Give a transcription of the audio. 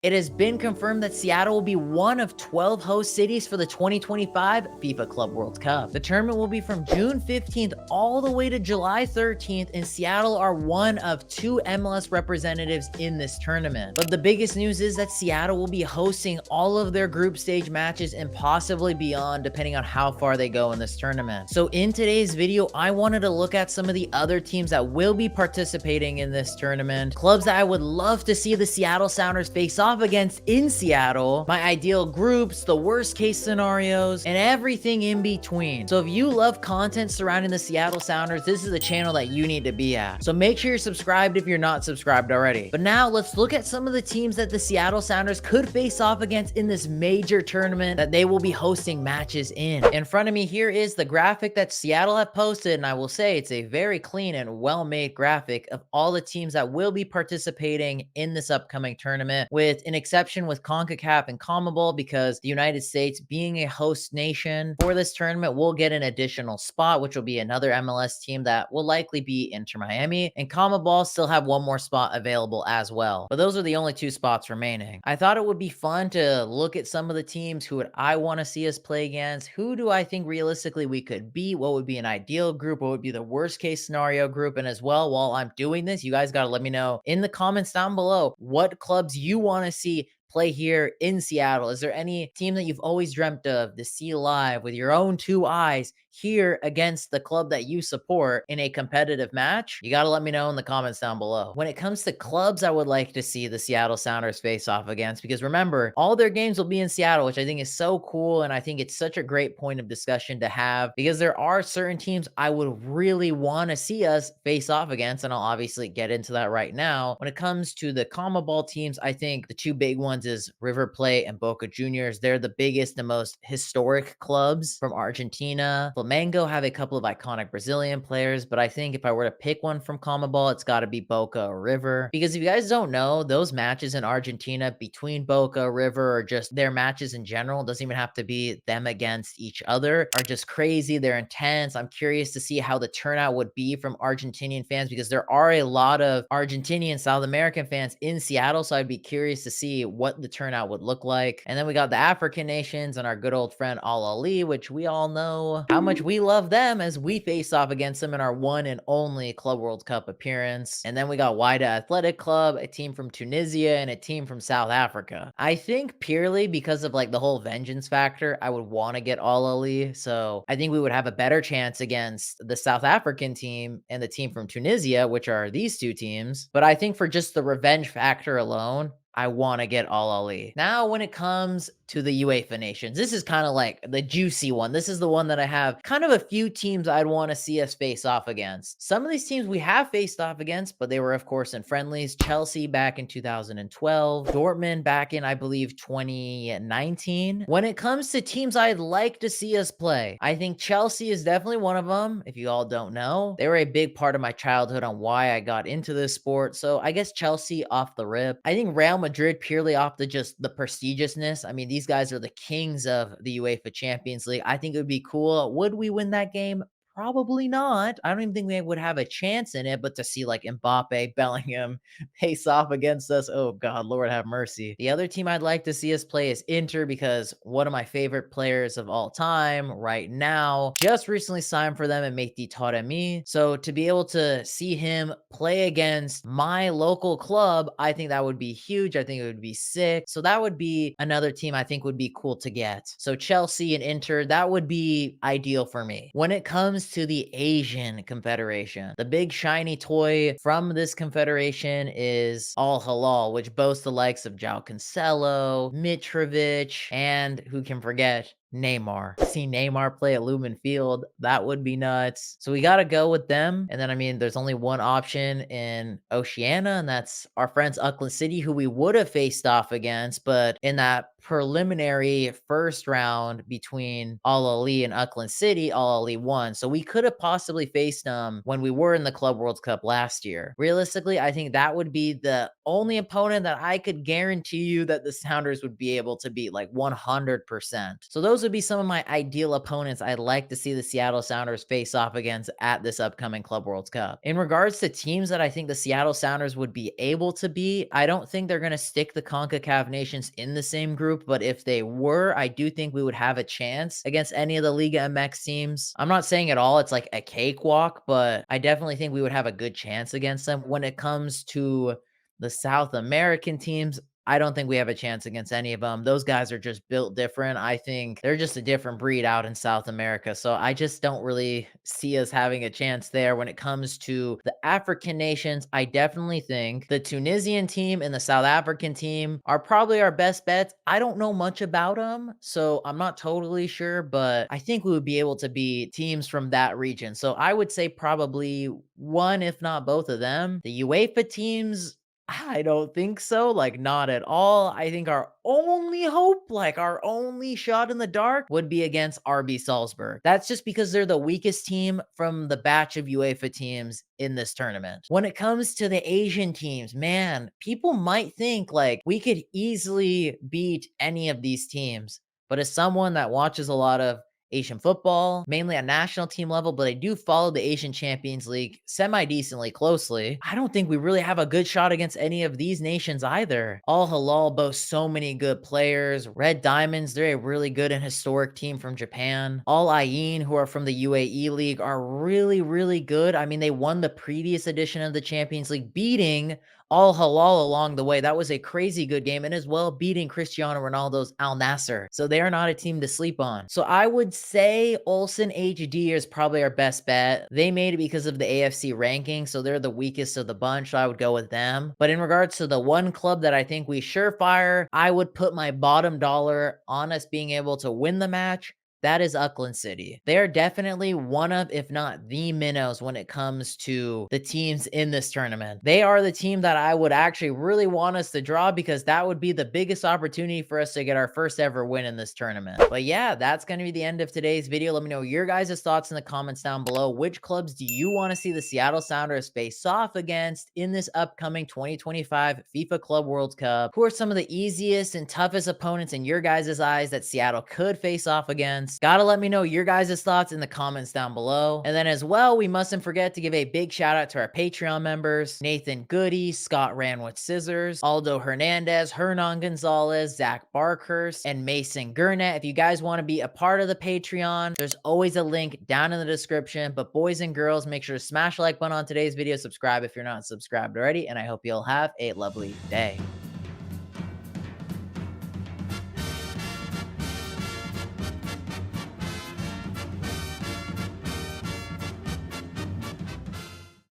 It has been confirmed that Seattle will be one of 12 host cities for the 2025 FIFA Club World Cup. The tournament will be from June 15th all the way to July 13th, and Seattle are one of 2 MLS representatives in this tournament. But the biggest news is that Seattle will be hosting all of their group stage matches and possibly beyond, depending on how far they go in this tournament. So in today's video, I wanted to look at some of the other teams that will be participating in this tournament, clubs that I would love to see the Seattle Sounders face off against in Seattle, my ideal groups, the worst case scenarios, and everything in between. So if you love content surrounding the Seattle Sounders, this is the channel that you need to be at. So make sure you're subscribed if you're not subscribed already. But now let's look at some of the teams that the Seattle Sounders could face off against in this major tournament that they will be hosting matches in. In front of me here is the graphic that Seattle have posted, and I will say it's a very clean and well-made graphic of all the teams that will be participating in this upcoming tournament, with an exception with CONCACAF and CONMEBOL, because the United States, being a host nation for this tournament, will get an additional spot, which will be another MLS team that will likely be Inter Miami, and CONMEBOL still have one more spot available as well. But those are the only 2 spots remaining. I thought it would be fun to look at some of the teams. Who would I want to see us play against? Who do I think realistically we could beat? What would be an ideal group? What would be the worst case scenario group? And as well, while I'm doing this, you guys got to let me know in the comments down below what clubs you want to see play here in Seattle. Is there any team that you've always dreamt of to see live with your own 2 eyes here against the club that you support in a competitive match? You got to let me know in the comments down below. When it comes to clubs I would like to see the Seattle Sounders face off against, because remember, all their games will be in Seattle, which I think is so cool, and I think it's such a great point of discussion to have, because there are certain teams I would really want to see us face off against, and I'll obviously get into that right now. When it comes to the CONMEBOL teams, I think the 2 big ones is River Plate and Boca Juniors. They're the biggest and most historic clubs from Argentina. Flamengo have a couple of iconic Brazilian players, but I think if I were to pick one from CONMEBOL, it's got to be Boca or River. Because if you guys don't know, those matches in Argentina between Boca, River, or just their matches in general, doesn't even have to be them against each other, are just crazy. They're intense. I'm curious to see how the turnout would be from Argentinian fans, because there are a lot of Argentinian South American fans in Seattle, so I'd be curious to see what the turnout would look like. And then we got the African nations and our good old friend Al Ali, which we all know how much we love them, as we face off against them in our one and only Club World Cup appearance. And then we got Wydad Athletic Club, a team from Tunisia, and a team from South Africa. I think purely because of like the whole vengeance factor, I would want to get Al Ali. So I think we would have a better chance against the South African team and the team from Tunisia, which are these 2 teams. But I think for just the revenge factor alone, I want to get Al Ali. Now, when it comes to the UEFA nations, this is kind of like the juicy one. This is the one that I have kind of a few teams I'd want to see us face off against. Some of these teams we have faced off against, but they were, of course, in friendlies. Chelsea back in 2012, Dortmund back in, I believe, 2019. When it comes to teams I'd like to see us play, I think Chelsea is definitely one of them. If you all don't know, they were a big part of my childhood on why I got into this sport. So I guess Chelsea off the rip. I think Real Madrid purely off the just the prestigiousness. I mean, these guys are the kings of the UEFA Champions League. I think it would be cool. Would we win that game? Probably not. I don't even think we would have a chance in it, but to see like Mbappe, Bellingham face off against us, oh God, Lord have mercy. The other team I'd like to see us play is Inter, because one of my favorite players of all time right now just recently signed for them and Mehdi Taremi. So to be able to see him play against my local club, I think that would be huge. I think it would be sick. So that would be another team I think would be cool to get. So Chelsea and Inter, that would be ideal for me. When it comes to the Asian Confederation, the big shiny toy from this confederation is Al Hilal, which boasts the likes of João Cancelo, Mitrovic, and who can forget, Neymar. See Neymar play at Lumen Field, that would be nuts. So we got to go with them. And then, I mean, there's only one option in Oceania, and that's our friends Auckland City, who we would have faced off against, but in that preliminary first round between Al Ali and Auckland City. Al Ali won. So we could have possibly faced them when we were in the Club World Cup last year. Realistically, I think that would be the only opponent that I could guarantee you that the Sounders would be able to beat, like 100%. So those would be some of my ideal opponents I'd like to see the Seattle Sounders face off against at this upcoming Club World Cup. In regards to teams that I think the Seattle Sounders would be able to beat, I don't think they're going to stick the CONCACAF nations in the same group, but if they were, I do think we would have a chance against any of the Liga MX teams. I'm not saying at all it's like a cakewalk, but I definitely think we would have a good chance against them. When it comes to the South American teams, I don't think we have a chance against any of them. Those guys are just built different. I think they're just a different breed out in South America. So I just don't really see us having a chance there. When it comes to the African nations, I definitely think the Tunisian team and the South African team are probably our best bets. I don't know much about them, so I'm not totally sure, but I think we would be able to beat teams from that region. So I would say probably one, if not both of them. The UEFA teams, I don't think so, like, not at all. I think our only hope, like, our only shot in the dark would be against RB Salzburg. That's just because they're the weakest team from the batch of UEFA teams in this tournament. When it comes to the Asian teams, man, people might think, like, we could easily beat any of these teams. But as someone that watches a lot of Asian football, mainly at national team level, but I do follow the Asian Champions League semi-decently closely. I don't think we really have a good shot against any of these nations either. Al Hilal boasts so many good players. Red Diamonds, they're a really good and historic team from Japan. Al Ain, who are from the UAE League, are really, really good. I mean, they won the previous edition of the Champions League, beating Al Hilal along the way. That was a crazy good game, and as well beating Cristiano Ronaldo's Al Nassr. So they are not a team to sleep on. So I would say Ulsan HD is probably our best bet. They made it because of the AFC ranking, so they're the weakest of the bunch, so I would go with them. But in regards to the one club that I think we surefire, I would put my bottom dollar on us being able to win the match. That is Auckland City. They are definitely one of, if not the minnows when it comes to the teams in this tournament. They are the team that I would actually really want us to draw, because that would be the biggest opportunity for us to get our first ever win in this tournament. But yeah, that's going to be the end of today's video. Let me know your guys' thoughts in the comments down below. Which clubs do you want to see the Seattle Sounders face off against in this upcoming 2025 FIFA Club World Cup? Who are some of the easiest and toughest opponents in your guys' eyes that Seattle could face off against? Gotta let me know your guys' thoughts in the comments down below. And then as well, we mustn't forget to give a big shout out to our Patreon members: Nathan Goody, Scott Ran with Scissors, Aldo Hernandez, Hernan Gonzalez, Zach Barkhurst, and Mason Gurnett. If you guys want to be a part of the Patreon, there's always a link down in the description. But boys and girls, make sure to smash the like button on today's video, subscribe if you're not subscribed already, and I hope you'll have a lovely day.